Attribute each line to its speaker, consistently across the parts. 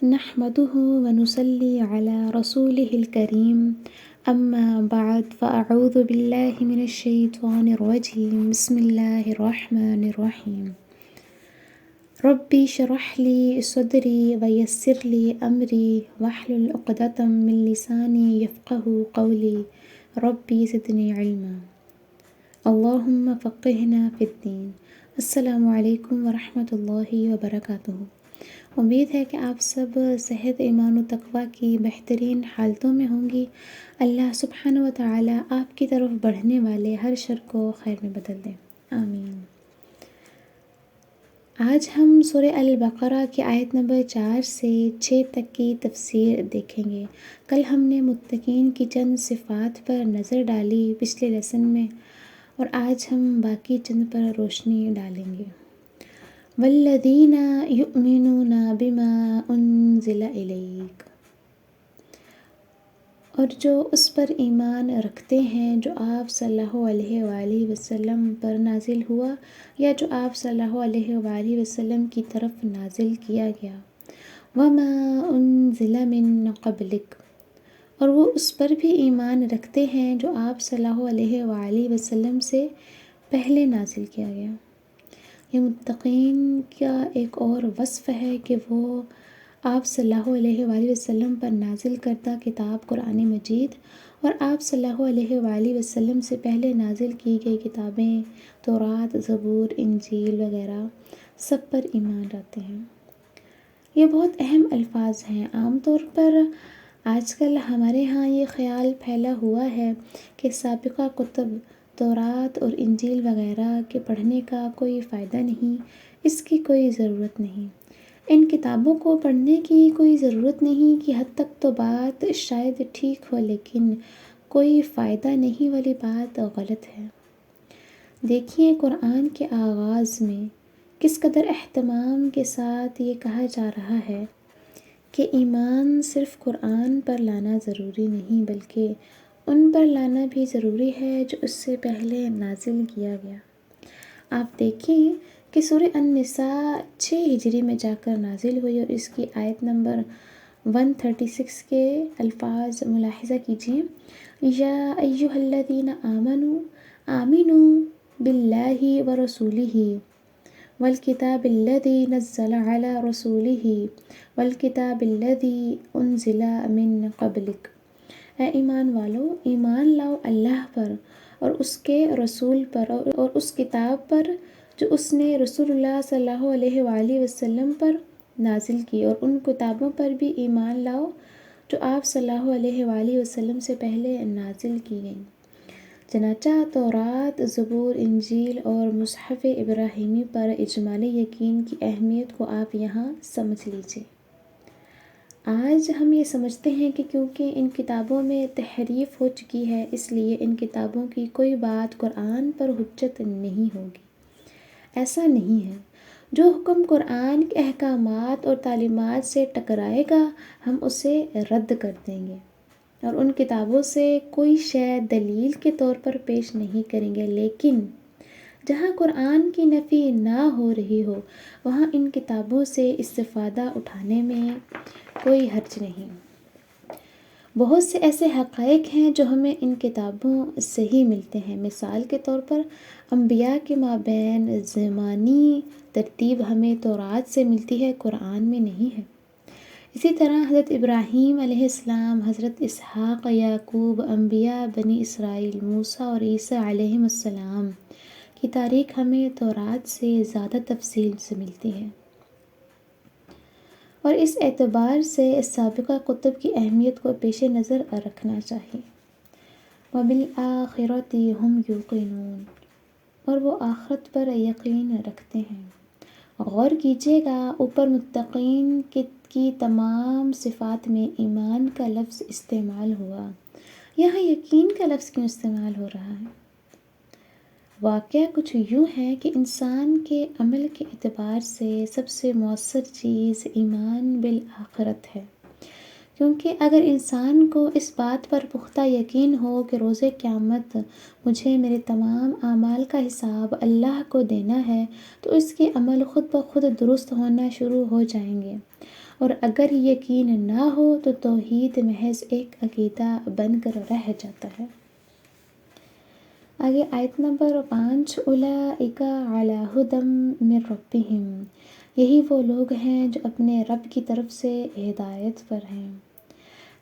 Speaker 1: نحمده ونصلي على رسوله الكريم اما بعد فاعوذ بالله من الشيطان الرجيم بسم الله الرحمن الرحيم ربي اشرح لي صدري ويسر لي امري واحلل عقدة من لساني يفقهوا قولي ربي زدني علما اللهم فقهنا في الدين۔ السلام علیکم ورحمۃ اللہ وبرکاتہ۔ امید ہے کہ آپ سب صحت، ایمان و تقوی کی بہترین حالتوں میں ہوں گی۔ اللہ سبحانہ و تعالی آپ کی طرف بڑھنے والے ہر شر کو خیر میں بدل دیں، آمین۔ آج ہم سورہ البقرہ کی آیت نمبر 4 سے 6 تک کی تفسیر دیکھیں گے۔ کل ہم نے متقین کی چند صفات پر نظر ڈالی پچھلے لیسن میں، اور آج ہم باقی چند پر روشنی ڈالیں گے۔ والذین یؤمنون بما انزل الیک، اور جو اس پر ایمان رکھتے ہیں جو آپ صلی اللہ علیہ وآلہ وسلم پر نازل ہوا یا جو آپ صلی اللہ علیہ وآلہ وسلم کی طرف نازل کیا گیا۔ وما انزل من قبلک، اور وہ اس پر بھی ایمان رکھتے ہیں جو آپ صلی اللہ علیہ وآلہ وسلم سے پہلے نازل کیا گیا۔ یہ متقین کا ایک اور وصف ہے کہ وہ آپ صلی اللہ علیہ وآلہ وسلم پر نازل کردہ کتاب قرآن مجید اور آپ صلی اللہ علیہ وآلہ وسلم سے پہلے نازل کی گئی کتابیں تورات، زبور، انجیل وغیرہ سب پر ایمان رکھتے ہیں۔ یہ بہت اہم الفاظ ہیں۔ عام طور پر آج کل ہمارے ہاں یہ خیال پھیلا ہوا ہے کہ سابقہ کتب تورات اور انجیل وغیرہ کے پڑھنے کا کوئی فائدہ نہیں، اس کی کوئی ضرورت نہیں۔ ان کتابوں کو پڑھنے کی کوئی ضرورت نہیں کی حد تک تو بات شاید ٹھیک ہو، لیکن کوئی فائدہ نہیں والی بات غلط ہے۔ دیکھیے قرآن کے آغاز میں کس قدر اہتمام کے ساتھ یہ کہا جا رہا ہے کہ ایمان صرف قرآن پر لانا ضروری نہیں بلکہ ان پر لانا بھی ضروری ہے جو اس سے پہلے نازل کیا گیا۔ آپ دیکھیں کہ سورہ النساء 6 ہجری میں جا کر نازل ہوئی اور اس کی آیت نمبر 136 کے الفاظ ملاحظہ کیجیے۔ یا ایھا الذین آمنوا آمنوا باللہ ورسولہ والکتاب الذی نزل علی رسولہ والکتاب الذی انزل من قبلک، اے ایمان والو، ایمان لاؤ اللہ پر اور اس کے رسول پر اور اس کتاب پر جو اس نے رسول اللہ صلی اللہ علیہ وآلہ وسلم پر نازل کی، اور ان کتابوں پر بھی ایمان لاؤ جو آپ صلی اللہ علیہ وآلہ وسلم سے پہلے نازل کی گئیں۔ چنانچہ تورات، زبور، انجیل اور مصحف ابراہیمی پر اجمالی یقین کی اہمیت کو آپ یہاں سمجھ لیجیے۔ آج ہم یہ سمجھتے ہیں کہ کیونکہ ان کتابوں میں تحریف ہو چکی ہے اس لیے ان کتابوں کی کوئی بات قرآن پر حجت نہیں ہوگی۔ ایسا نہیں ہے۔ جو حکم قرآن کے احکامات اور تعلیمات سے ٹکرائے گا ہم اسے رد کر دیں گے اور ان کتابوں سے کوئی شے دلیل کے طور پر پیش نہیں کریں گے، لیکن جہاں قرآن کی نفی نہ ہو رہی ہو وہاں ان کتابوں سے استفادہ اٹھانے میں کوئی حرج نہیں۔ بہت سے ایسے حقائق ہیں جو ہمیں ان کتابوں سے ہی ملتے ہیں۔ مثال کے طور پر انبیاء کے مابین زمانی ترتیب ہمیں تورات سے ملتی ہے، قرآن میں نہیں ہے۔ اسی طرح حضرت ابراہیم علیہ السلام، حضرت اسحاق، یعقوب، انبیاء بنی اسرائیل، موسیٰ اور عیسیٰ علیہ السلام کی تاریخ ہمیں تورات سے زیادہ تفصیل سے ملتی ہے، اور اس اعتبار سے سابقہ کتب کی اہمیت کو پیش نظر رکھنا چاہیے۔ وَبِالْآخِرَةِ هُمْ يُوقِنُونَ، اور وہ آخرت پر یقین رکھتے ہیں۔ غور کیجیے گا، اوپر متقین کی تمام صفات میں ایمان کا لفظ استعمال ہوا، یہاں یقین کا لفظ کیوں استعمال ہو رہا ہے؟ واقعہ کچھ یوں ہے کہ انسان کے عمل کے اعتبار سے سب سے مؤثر چیز ایمان بالآخرت ہے، کیونکہ اگر انسان کو اس بات پر پختہ یقین ہو کہ روز قیامت مجھے میرے تمام اعمال کا حساب اللہ کو دینا ہے تو اس کے عمل خود بخود درست ہونا شروع ہو جائیں گے، اور اگر یقین نہ ہو تو توحید محض ایک عقیدہ بن کر رہ جاتا ہے۔ آگے آیت نمبر 5، اولئک علی ھدی من ربہم، یہی وہ لوگ ہیں جو اپنے رب کی طرف سے ہدایت پر ہیں۔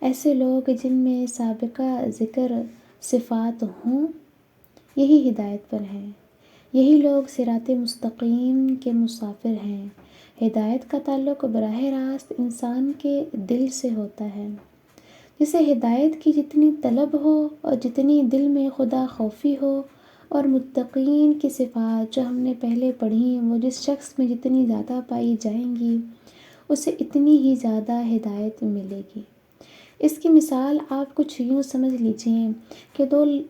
Speaker 1: ایسے لوگ جن میں سابقہ ذکر صفات ہوں، یہی ہدایت پر ہیں۔ یہی لوگ صراط مستقیم کے مسافر ہیں۔ ہدایت کا تعلق براہ راست انسان کے دل سے ہوتا ہے۔ جسے ہدایت کی جتنی طلب ہو اور جتنی دل میں خدا خوفی ہو اور متقین کی صفات جو ہم نے پہلے پڑھی، وہ جس شخص میں جتنی زیادہ پائی جائیں گی، اسے اتنی ہی زیادہ ہدایت ملے گی۔ اس کی مثال آپ کچھ یوں سمجھ لیجئے کہ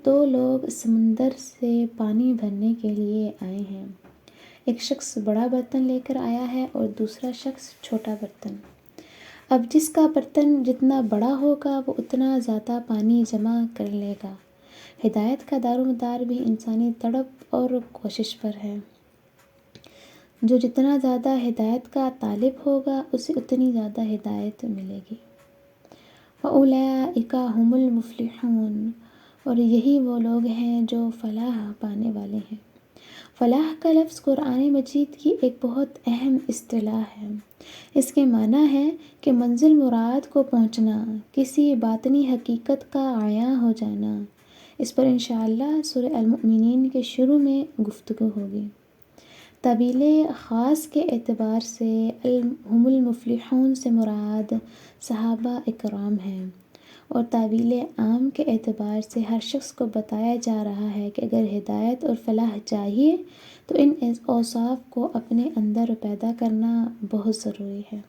Speaker 1: دو لوگ سمندر سے پانی بھرنے کے لیے آئے ہیں۔ ایک شخص بڑا برتن لے کر آیا ہے اور دوسرا شخص چھوٹا برتن۔ اب جس کا برتن جتنا بڑا ہوگا وہ اتنا زیادہ پانی جمع کر لے گا۔ ہدایت کا دار و مدار بھی انسانی طلب اور کوشش پر ہے۔ جو جتنا زیادہ ہدایت کا طالب ہوگا اسے اتنی زیادہ ہدایت ملے گی۔ وَأُولَئِکَ هُمُ الْمُفْلِحُونَ، اور یہی وہ لوگ ہیں جو فلاح پانے والے ہیں۔ فلاح کا لفظ قرآن مجید کی ایک بہت اہم اصطلاح ہے۔ اس کے معنی ہے کہ منزل مراد کو پہنچنا، کسی باطنی حقیقت کا عیاں ہو جانا۔ اس پر انشاءاللہ سورہ المؤمنین کے شروع میں گفتگو ہوگی۔ تعبیر خاص کے اعتبار سے ہم المفلحون سے مراد صحابہ اکرام ہیں، اور تعبیر عام کے اعتبار سے ہر شخص کو بتایا جا رہا ہے کہ اگر ہدایت اور فلاح چاہیے تو ان اوصاف کو اپنے اندر پیدا کرنا بہت ضروری ہے۔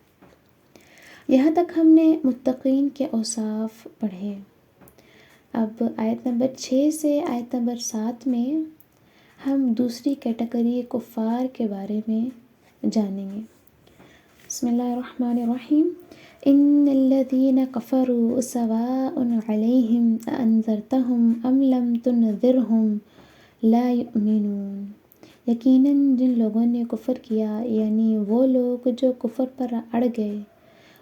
Speaker 1: یہاں تک ہم نے متقین کے اوصاف پڑھے۔ اب آیت نمبر 6 سے آیت نمبر 7 میں ہم دوسری کیٹیگری کفار کے بارے میں جانیں گے۔ بسم اللہ الرحمن الرحیم۔ ان الذین کفروا سواء علیہم اانذرتہم ام لم تنذرہم لا یؤمنون، یقیناً جن لوگوں نے کفر کیا، یعنی وہ لوگ جو کفر پر اڑ گئے،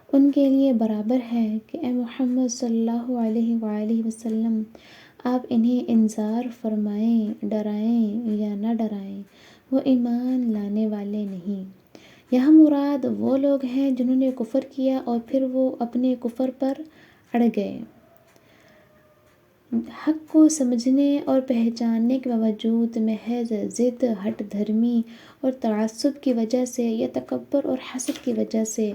Speaker 1: ان کے لیے برابر ہے کہ اے محمد صلی اللہ علیہ وآلہ وسلم آپ انہیں انذار فرمائیں، ڈرائیں یا نہ ڈرائیں، وہ ایمان لانے والے نہیں۔ یہاں مراد وہ لوگ ہیں جنہوں نے کفر کیا اور پھر وہ اپنے کفر پر اڑ گئے۔ حق کو سمجھنے اور پہچاننے کے باوجود محض ضد، ہٹ دھرمی اور تعصب کی وجہ سے یا تکبر اور حسد کی وجہ سے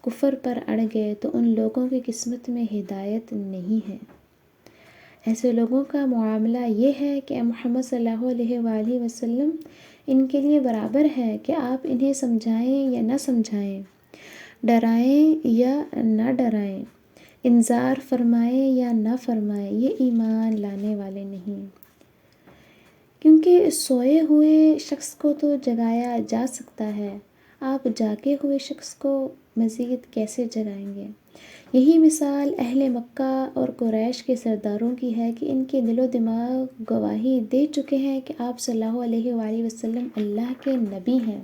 Speaker 1: کفر پر اڑ گئے تو ان لوگوں کی قسمت میں ہدایت نہیں ہے۔ ایسے لوگوں کا معاملہ یہ ہے کہ محمد صلی اللہ علیہ وآلہ وسلم ان کے لیے برابر ہے کہ آپ انہیں سمجھائیں یا نہ سمجھائیں، ڈرائیں یا نہ ڈرائیں، انذار فرمائیں یا نہ فرمائیں، یہ ایمان لانے والے نہیں۔ کیونکہ سوئے ہوئے شخص کو تو جگایا جا سکتا ہے، آپ جاگے ہوئے شخص کو مزید کیسے جگائیں گے؟ یہی مثال اہل مکہ اور قریش کے سرداروں کی ہے کہ ان کے دل و دماغ گواہی دے چکے ہیں کہ آپ صلی اللہ علیہ وآلہ وسلم اللہ کے نبی ہیں۔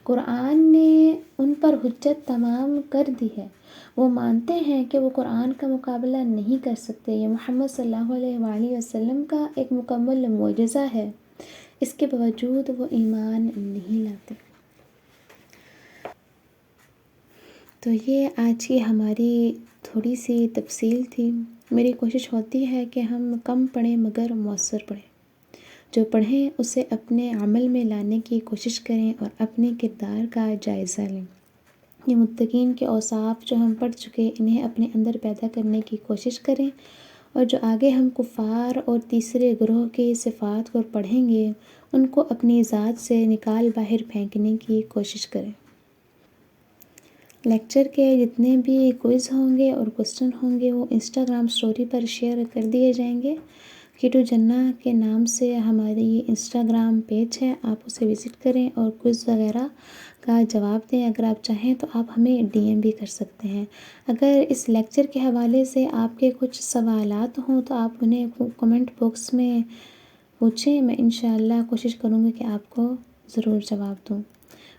Speaker 1: قرآن نے ان پر حجت تمام کر دی ہے۔ وہ مانتے ہیں کہ وہ قرآن کا مقابلہ نہیں کر سکتے، یہ محمد صلی اللہ علیہ وآلہ وسلم کا ایک مکمل معجزہ ہے، اس کے باوجود وہ ایمان نہیں لاتے۔ تو یہ آج کی ہماری تھوڑی سی تفصیل تھی۔ میری کوشش ہوتی ہے کہ ہم کم پڑھیں مگر مؤثر پڑھیں۔ جو پڑھیں اسے اپنے عمل میں لانے کی کوشش کریں اور اپنے کردار کا جائزہ لیں۔ یہ متقین کے اوصاف جو ہم پڑھ چکے، انہیں اپنے اندر پیدا کرنے کی کوشش کریں، اور جو آگے ہم کفار اور تیسرے گروہ کی صفات کو پڑھیں گے ان کو اپنی ذات سے نکال باہر پھینکنے کی کوشش کریں۔ لیکچر کے جتنے بھی کوئز ہوں گے اور کوسچن ہوں گے وہ انسٹاگرام سٹوری پر شیئر کر دیے جائیں گے۔ کیٹو جنہ کے نام سے ہماری یہ انسٹاگرام پیج ہے، آپ اسے وزٹ کریں اور کوئز وغیرہ کا جواب دیں۔ اگر آپ چاہیں تو آپ ہمیں ڈی ایم بھی کر سکتے ہیں۔ اگر اس لیکچر کے حوالے سے آپ کے کچھ سوالات ہوں تو آپ انہیں کمنٹ باکس میں پوچھیں، میں انشاءاللہ کوشش کروں گی کہ آپ کو ضرور جواب دوں۔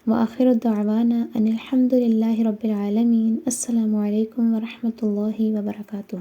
Speaker 1: وآخر دعوانا ان الحمد للہ رب العالمین۔ السلام علیکم ورحمۃ اللہ وبرکاتہ۔